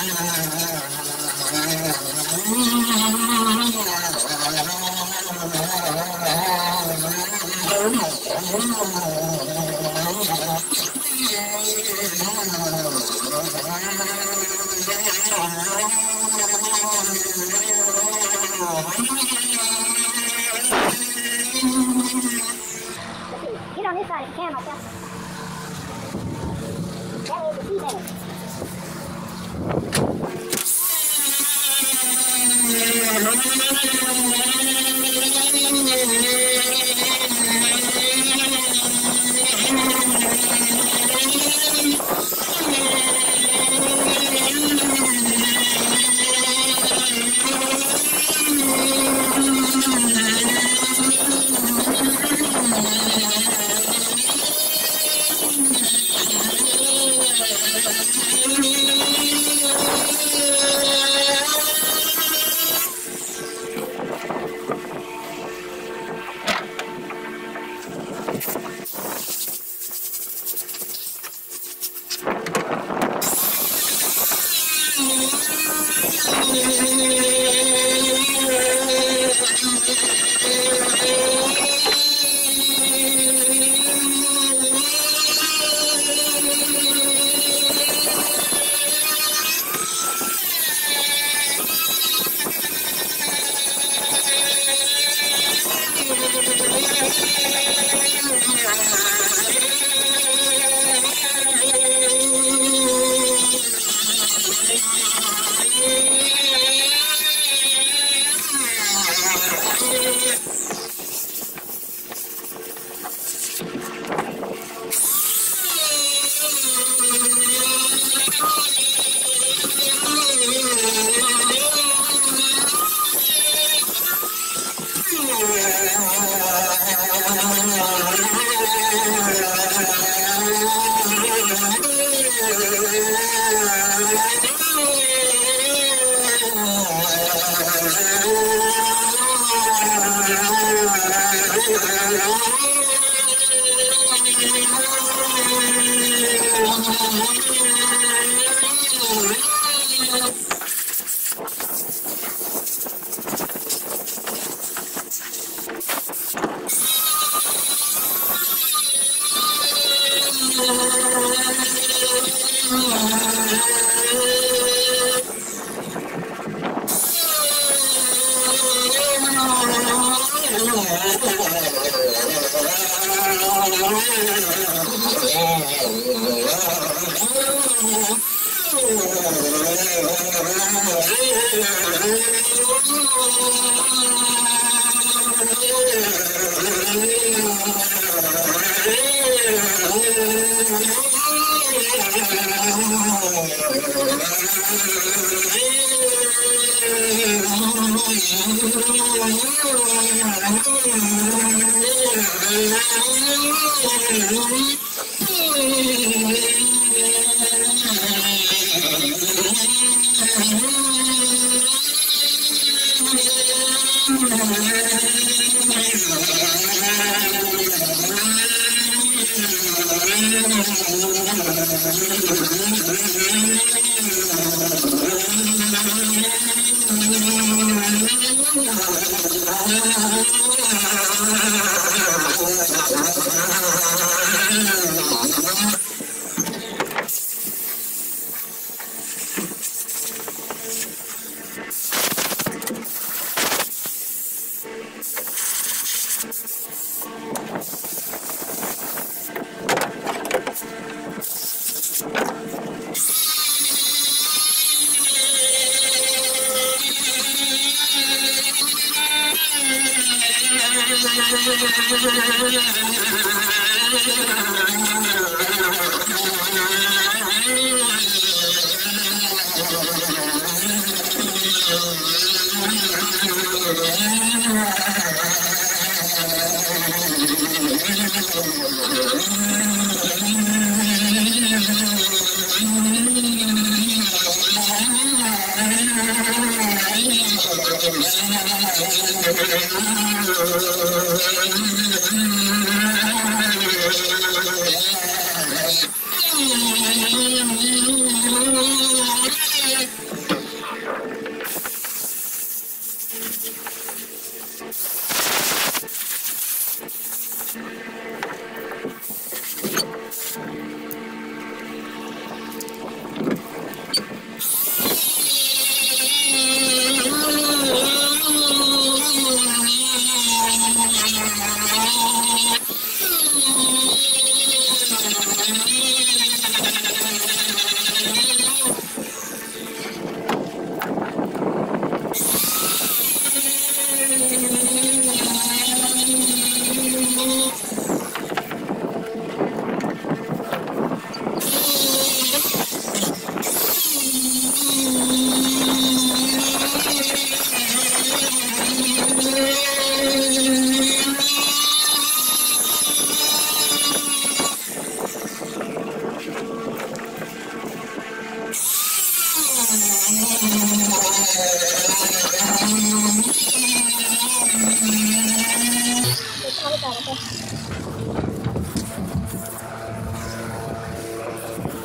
Get on this side if you can, myself. That way the sea better.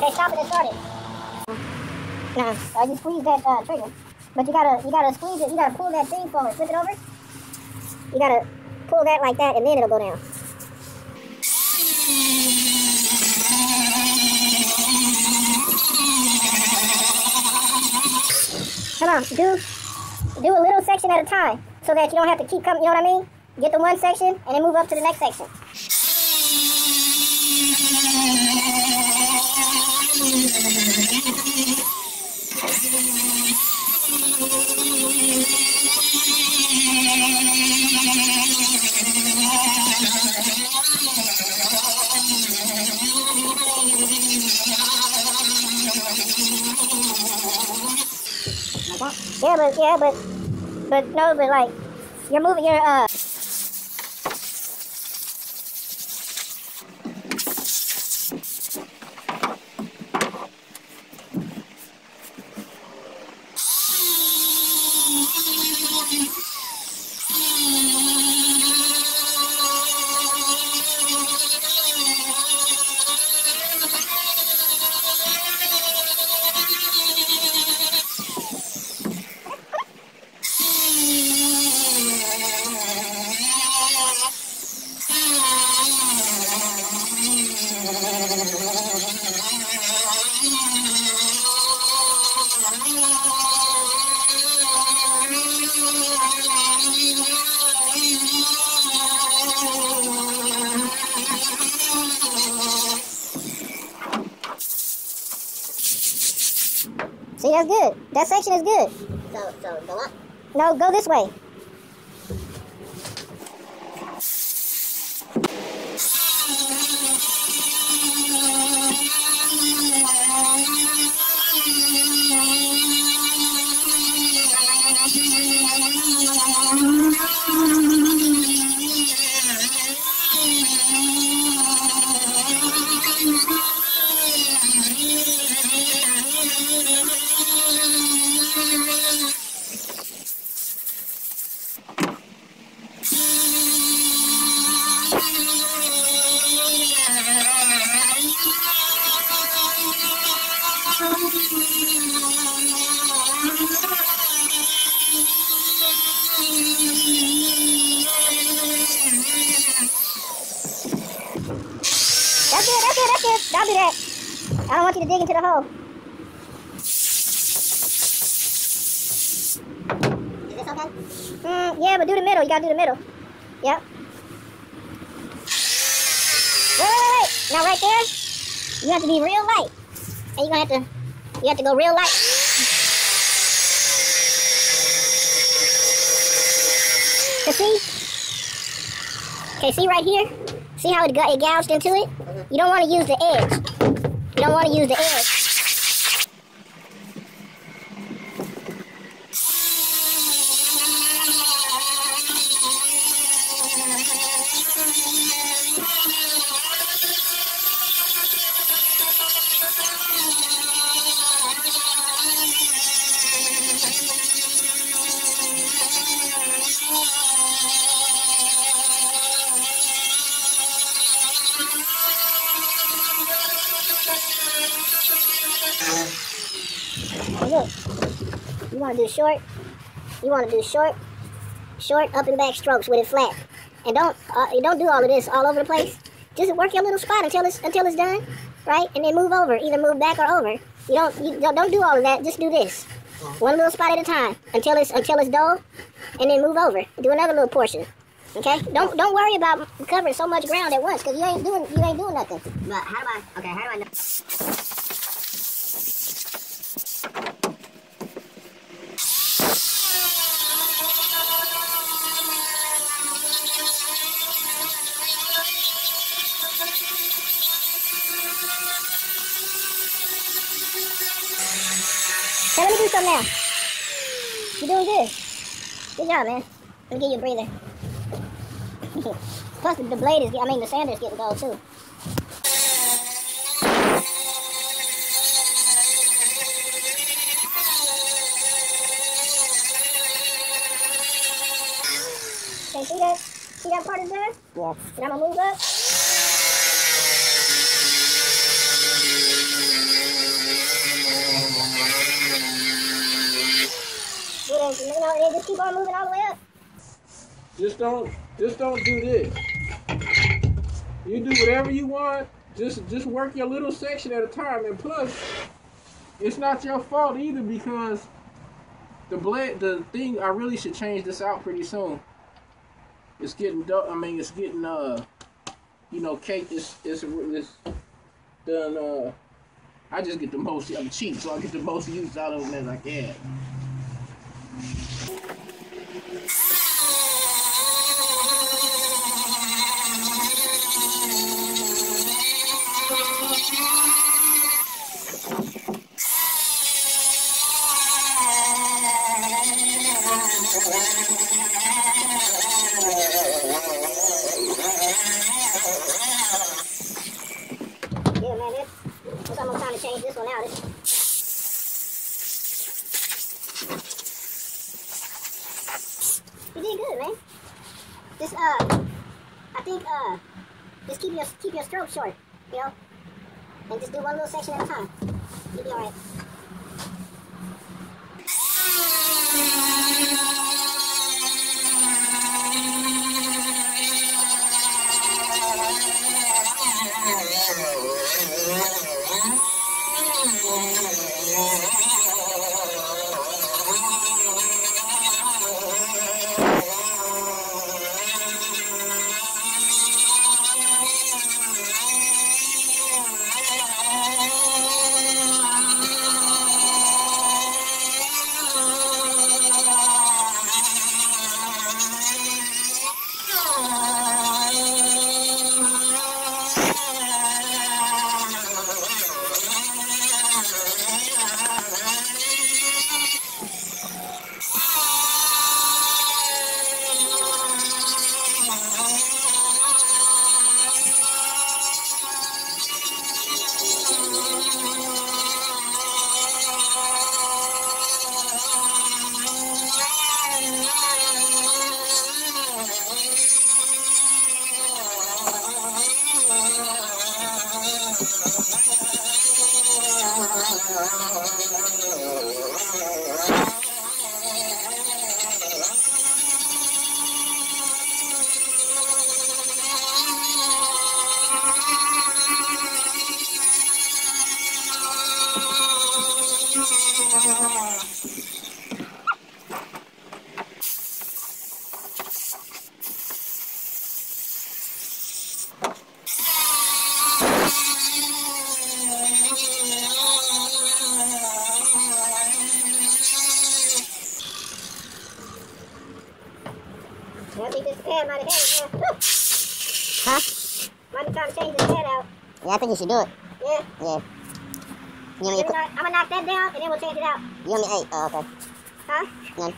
Okay, stop it and start it. You squeeze that trigger. But you gotta squeeze it, you gotta pull that thing forward, flip it over. You gotta pull that like that and then it'll go down. Come on, do a little section at a time so that you don't have to keep coming, you know what I mean? Get the one section and then move up to the next section. But like, you're moving your, see, that's good. That section is good. So go up? No, go this way. That's good. Don't do that. I don't want you to dig into the hole. Is this okay? Yeah, but do the middle. You gotta do the middle. Yep. Wait. Now right there, you have to be real light. And you have to go real light. See? Okay, see right here? See how it gouged into it? You don't want to use the edge. You don't want to use the edge. And look, you want to do short. You want to do short up and back strokes with it flat. And don't do all of this all over the place. Just work your little spot until it's done, right? And then move over, either move back or over. You don't do all of that. Just do this, one little spot at a time until it's dull, and then move over. Do another little portion. Okay? Don't worry about covering so much ground at once, because you ain't doing nothing. But how do I know? So let me do something now. You're doing good. Good job, man. Let me give you a breather. Plus the blade is, the sander is getting dull too. Okay, see that part is done? Yeah. And I'm gonna move up. And then just keep on moving all the way up. Just don't do this. You do whatever you want. Just work your little section at a time. And plus, it's not your fault either, because the thing, I really should change this out pretty soon. It's getting it's getting cake it's done. I just get the most. I'm cheap, so I get the most use out of them as I can. Yeah, man, it's almost time to change this one out. You did good, man. Just I think just keep your stroke short, and just do one little section at a time. You'll be all right. I think this pad might have had it. Huh? Might be trying to change this pad out. Yeah, I think you should do it. Yeah. Yeah. You want me to I'm gonna knock that down and then we'll change it out. You want me 8? Oh, okay. Huh? None.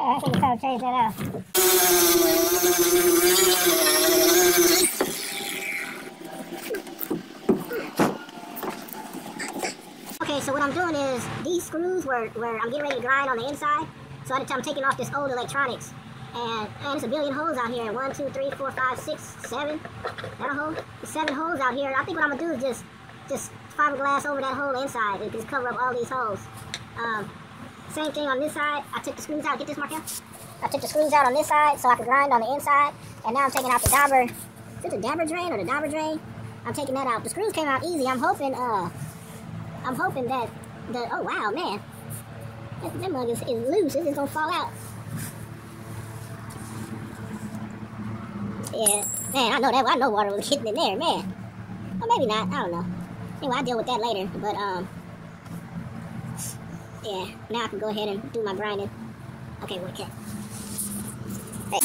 I think it's time to change that out. Okay, so what I'm doing is these screws where I'm getting ready to grind on the inside. So I'm taking off this old electronics. And there's a billion holes out here. 1, 2, 3, 4, 5, 6, 7. That a hole? There's 7 holes out here. I think what I'm gonna do is just fiberglass over that hole inside and just cover up all these holes. Same thing on this side. I took the screws out. Get this, Markel? I took the screws out on this side so I could grind on the inside. And now I'm taking out the dauber. Is it the dabber drain or the dauber drain? I'm taking that out. The screws came out easy. I'm hoping that oh wow, man. That mug is loose. It's just gonna fall out. Yeah, man, I know that. I know water was hitting in there, man. Or maybe not. I don't know. Anyway, I'll deal with that later. But yeah, now I can go ahead and do my grinding. Okay, wait, okay. Hey.